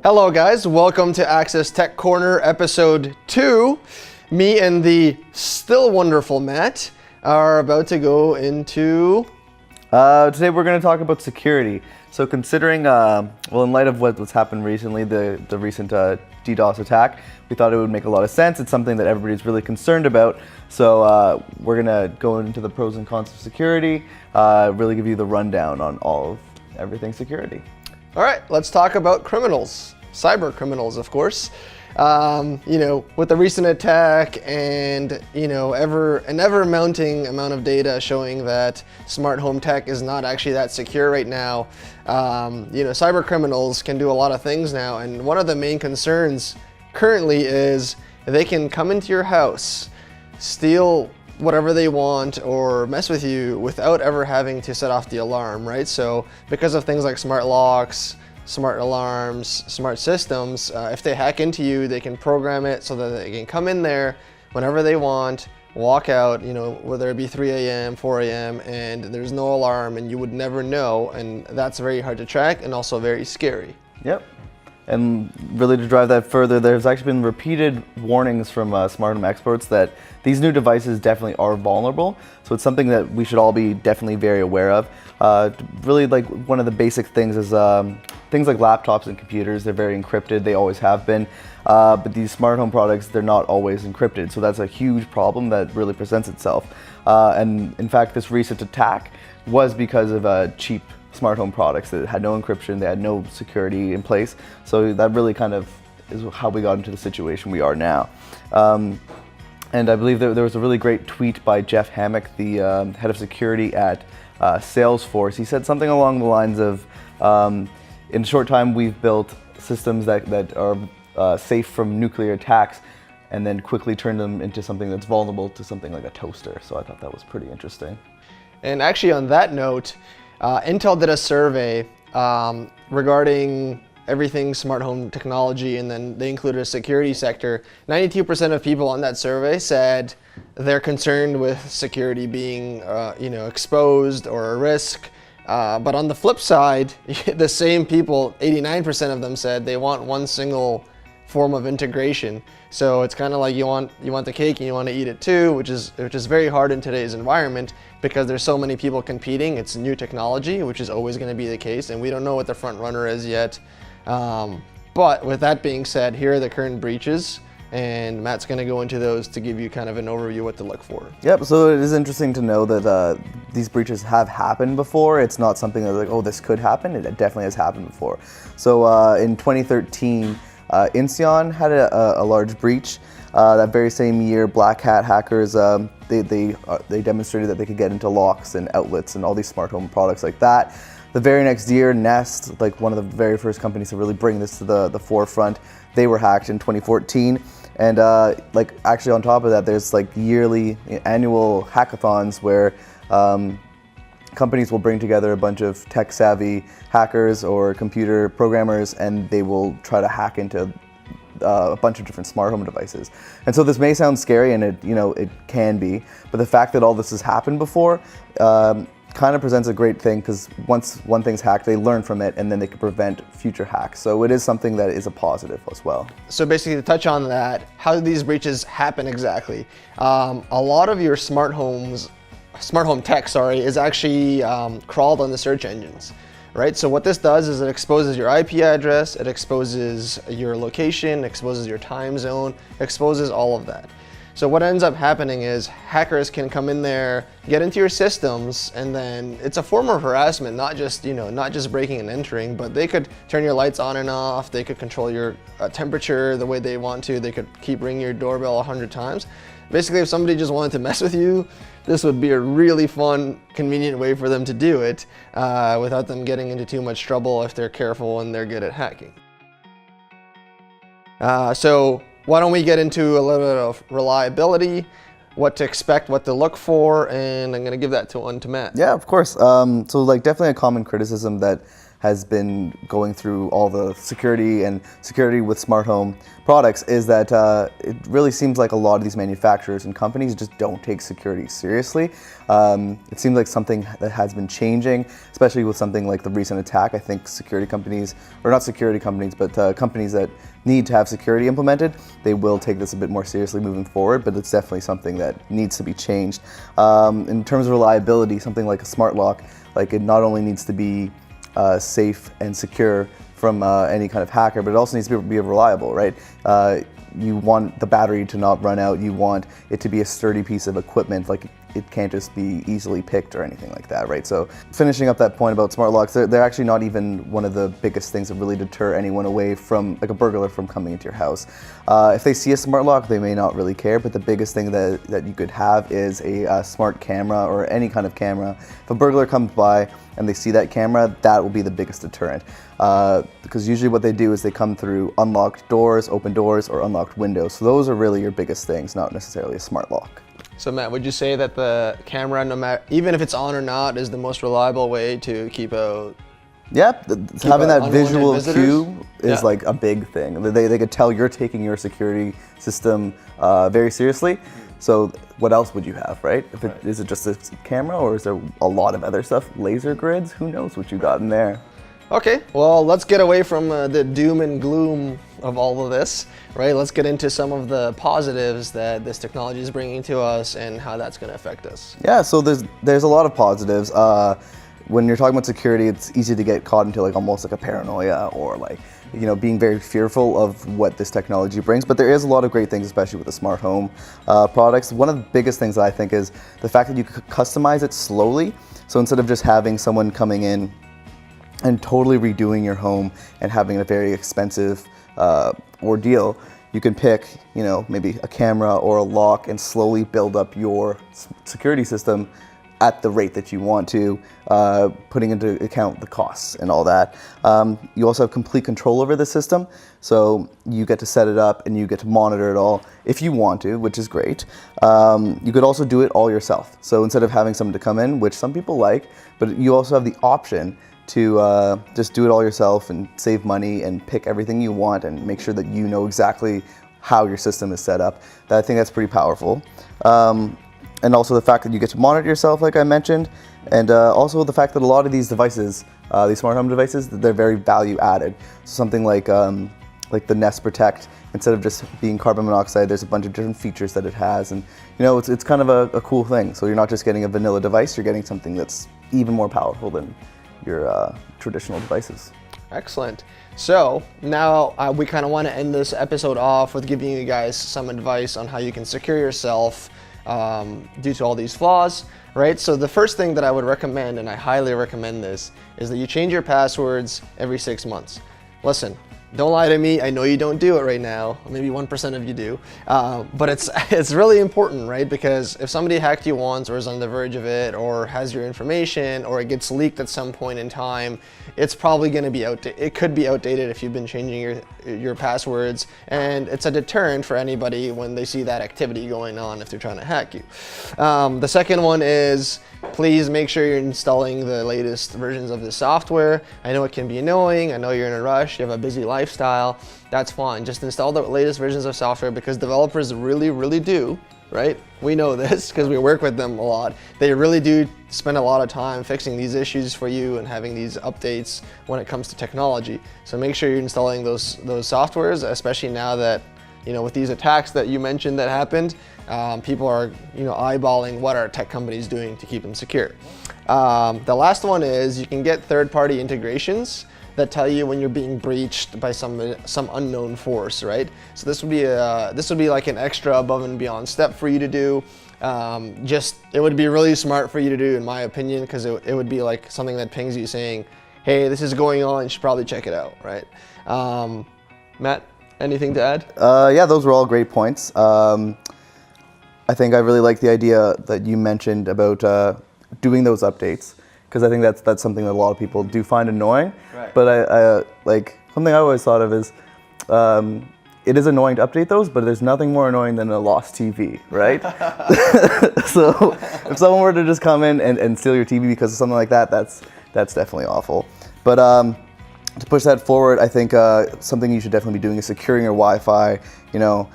Hello guys, welcome to Access Tech Corner episode 2. Me and the still wonderful Matt are about to go into... Today we're going to talk about security. So considering, in light of what's happened recently, the recent DDoS attack, we thought it would make a lot of sense. It's something that everybody's really concerned about. So we're going to go into the pros and cons of security, really give you the rundown on everything security. All right, let's talk about criminals. Cyber criminals, of course. With the recent attack and, an ever mounting amount of data showing that smart home tech is not actually that secure right now. Cyber criminals can do a lot of things now. And one of the main concerns currently is they can come into your house, steal whatever they want or mess with you without ever having to set off the alarm, right? So because of things like smart locks, smart alarms, smart systems, if they hack into you, they can program it so that they can come in there whenever they want, walk out, whether it be 3 a.m., 4 a.m., and there's no alarm and you would never know. And that's very hard to track and also very scary. Yep. And really to drive that further, there's actually been repeated warnings from smart home experts that these new devices definitely are vulnerable. So it's something that we should all be definitely very aware of. Really, like one of the basic things is things like laptops and computers. They're very encrypted. They always have been. But these smart home products, they're not always encrypted. So that's a huge problem that really presents itself. And in fact, this recent attack was because of cheap smart home products that had no encryption, they had no security in place. So that really kind of is how we got into the situation we are now. And I believe there was a really great tweet by Jeff Hammock, the head of security at Salesforce. He said something along the lines of, in a short time we've built systems that are safe from nuclear attacks and then quickly turn them into something that's vulnerable to something like a toaster. So I thought that was pretty interesting. And actually on that note, Intel did a survey regarding everything smart home technology, and then they included a security sector. 92% of people on that survey said they're concerned with security being exposed or a risk. But on the flip side, the same people, 89% of them said they want one single form of integration. So it's kind of like you want the cake and you want to eat it too, which is very hard in today's environment because there's so many people competing. It's new technology, which is always going to be the case, and we don't know what the front runner is yet. But with that being said, here are the current breaches, and Matt's going to go into those to give you kind of an overview what to look for. Yep, so it is interesting to know that these breaches have happened before. It's not something that's like, oh, this could happen. It definitely has happened before. So in 2013, Inseon had a large breach. That very same year, Black Hat hackers, they demonstrated that they could get into locks and outlets and all these smart home products like that. The very next year, Nest, like one of the very first companies to really bring this to the forefront, they were hacked in 2014. And actually on top of that, there's like yearly annual hackathons where companies will bring together a bunch of tech-savvy hackers or computer programmers, and they will try to hack into a bunch of different smart home devices. And so this may sound scary, and it can be, but the fact that all this has happened before kind of presents a great thing, because once one thing's hacked, they learn from it, and then they can prevent future hacks. So it is something that is a positive as well. So basically, to touch on that, how do these breaches happen exactly? A lot of your smart home tech, is actually crawled on the search engines, right? So what this does is it exposes your IP address, it exposes your location, exposes your time zone, exposes all of that. So what ends up happening is hackers can come in there, get into your systems, and then it's a form of harassment, not just breaking and entering, but they could turn your lights on and off, they could control your temperature the way they want to, they could keep ringing your doorbell 100 times. Basically, if somebody just wanted to mess with you, this would be a really fun, convenient way for them to do it without them getting into too much trouble if they're careful and they're good at hacking. So why don't we get into a little bit of reliability, what to expect, what to look for, and I'm going to give that one to Matt. Yeah, of course. So definitely a common criticism that has been going through all the security with smart home products is that it really seems like a lot of these manufacturers and companies just don't take security seriously. It seems like something that has been changing, especially with something like the recent attack. I think security companies, or not security companies, but companies that need to have security implemented, they will take this a bit more seriously moving forward, but it's definitely something that needs to be changed. In terms of reliability, something like a smart lock, like it not only needs to be safe and secure from any kind of hacker, but it also needs to be reliable, right? You want the battery to not run out. You want it to be a sturdy piece of equipment. Like it can't just be easily picked or anything like that, right? So finishing up that point about smart locks, they're actually not even one of the biggest things that really deter anyone away from, like a burglar from coming into your house. If they see a smart lock, they may not really care, but the biggest thing that you could have is a smart camera or any kind of camera. If a burglar comes by and they see that camera, that will be the biggest deterrent. Because usually what they do is they come through unlocked doors, open doors, or unlocked windows. So those are really your biggest things, not necessarily a smart lock. So Matt, would you say that the camera, no matter, even if it's on or not, is the most reliable way to keep out? Yep, having that visual visitors? cue is like a big thing. They could tell you're taking your security system very seriously. So what else would you have, right? Is it just a camera, or is there a lot of other stuff? Laser grids? Who knows what you got in there? Okay, well, let's get away from the doom and gloom of all of this, right? Let's get into some of the positives that this technology is bringing to us and how that's going to affect us. Yeah, so there's a lot of positives. When you're talking about security, it's easy to get caught into like almost like a paranoia or like, you know, being very fearful of what this technology brings. But there is a lot of great things, especially with the smart home products. One of the biggest things that I think is the fact that you could customize it slowly. So instead of just having someone coming in and totally redoing your home and having a very expensive ordeal, you can pick, you know, maybe a camera or a lock and slowly build up your security system at the rate that you want to, putting into account the costs and all that. You also have complete control over the system, so you get to set it up and you get to monitor it all if you want to, which is great. You could also do it all yourself. So instead of having someone to come in, which some people like, but you also have the option to just do it all yourself and save money and pick everything you want and make sure that you know exactly how your system is set up. I think that's pretty powerful. And also the fact that you get to monitor yourself, like I mentioned, and also the fact that a lot of these devices, these smart home devices, they're very value added. So something like the Nest Protect, instead of just being carbon monoxide, there's a bunch of different features that it has, and you know, it's kind of a cool thing. So you're not just getting a vanilla device, you're getting something that's even more powerful than your traditional devices. Excellent. So now we kind of want to end this episode off with giving you guys some advice on how you can secure yourself due to all these flaws, right? So the first thing that I would recommend, and I highly recommend this, is that you change your passwords every 6 months. Listen, don't lie to me. I know you don't do it right now. Maybe 1% of you do. But it's really important, right? Because if somebody hacked you once or is on the verge of it or has your information or it gets leaked at some point in time, it's probably going to be outdated. It could be outdated if you've been changing your passwords, and it's a deterrent for anybody when they see that activity going on if they're trying to hack you. The second one is, please make sure you're installing the latest versions of the software. I know it can be annoying. I know you're in a rush. You have a busy lifestyle. That's fine. Just install the latest versions of software because developers really, really do, right? We know this because we work with them a lot. They really do spend a lot of time fixing these issues for you and having these updates when it comes to technology. So make sure you're installing those softwares, especially now that, you know, with these attacks that you mentioned that happened, people are, you know, eyeballing what are tech companies doing to keep them secure. The last one is you can get third-party integrations that tell you when you're being breached by some unknown force, right? So this would be like an extra above and beyond step for you to do. It would be really smart for you to do, in my opinion, because it would be like something that pings you saying, hey, this is going on, you should probably check it out, right? Matt, anything to add? Yeah, those were all great points. I think I really like the idea that you mentioned about doing those updates, because I think that's something that a lot of people do find annoying. Right. But I like something I always thought of is it is annoying to update those, but there's nothing more annoying than a lost TV, right? So if someone were to just come in and steal your TV because of something like that, that's definitely awful. But to push that forward, I think something you should definitely be doing is securing your Wi-Fi. You know,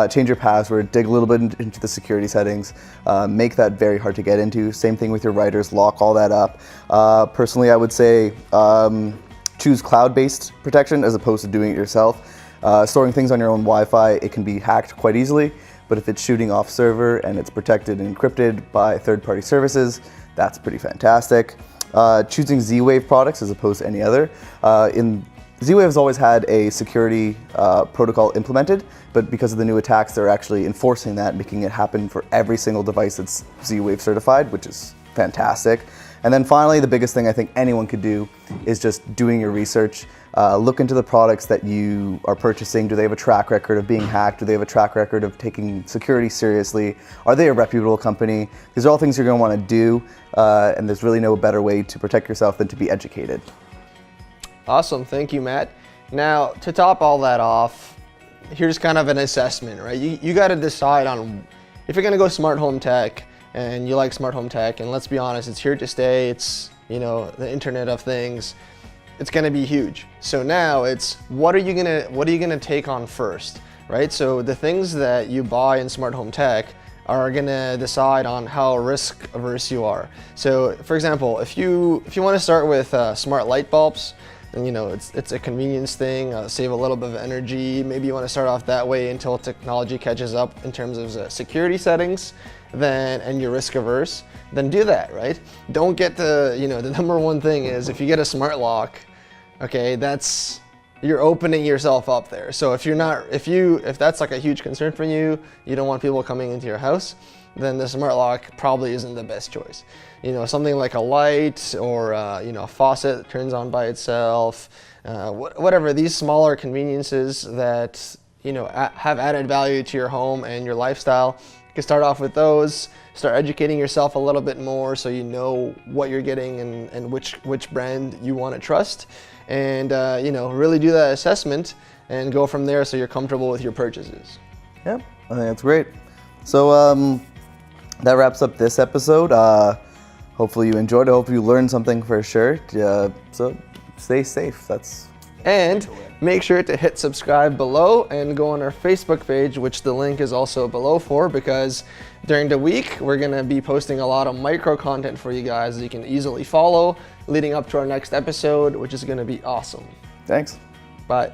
change your password, dig a little bit into the security settings, make that very hard to get into. Same thing with your routers, lock all that up. Personally, I would say choose cloud-based protection as opposed to doing it yourself. Storing things on your own Wi-Fi, it can be hacked quite easily, but if it's shooting off server and it's protected and encrypted by third-party services, that's pretty fantastic. Choosing Z-Wave products as opposed to any other. Z-Wave has always had a security protocol implemented, but because of the new attacks, they're actually enforcing that, making it happen for every single device that's Z-Wave certified, which is fantastic. And then finally, the biggest thing I think anyone could do is just doing your research. Look into the products that you are purchasing. Do they have a track record of being hacked? Do they have a track record of taking security seriously? Are they a reputable company? These are all things you're going to want to do, and there's really no better way to protect yourself than to be educated. Awesome, thank you, Matt. Now, to top all that off, here's kind of an assessment, right? You got to decide on if you're going to go smart home tech and you like smart home tech, and let's be honest, it's here to stay. It's, you know, the Internet of Things. It's going to be huge. So now it's what are you gonna take on first, right? So the things that you buy in smart home tech are gonna decide on how risk averse you are. So for example, if you want to start with smart light bulbs, and you know it's a convenience thing, save a little bit of energy. Maybe you want to start off that way until technology catches up in terms of security settings, and you're risk averse, then do that, right? Don't get the, you know, the number one thing is if you get a smart lock, okay, you're opening yourself up there. So if that's like a huge concern for you, you don't want people coming into your house, then the smart lock probably isn't the best choice. You know, something like a light or you know, a faucet that turns on by itself, whatever, these smaller conveniences that, you know, have added value to your home and your lifestyle. You can start off with those, start educating yourself a little bit more so you know what you're getting and which brand you want to trust, and you know, really do that assessment and go from there so you're comfortable with your purchases. Yep, I think that's great. So that wraps up this episode. Hopefully you enjoyed it. Hopefully you learned something for sure. So stay safe. And make sure to hit subscribe below and go on our Facebook page, which the link is also below for, because during the week we're going to be posting a lot of micro content for you guys that you can easily follow leading up to our next episode, which is going to be awesome. Thanks. Bye.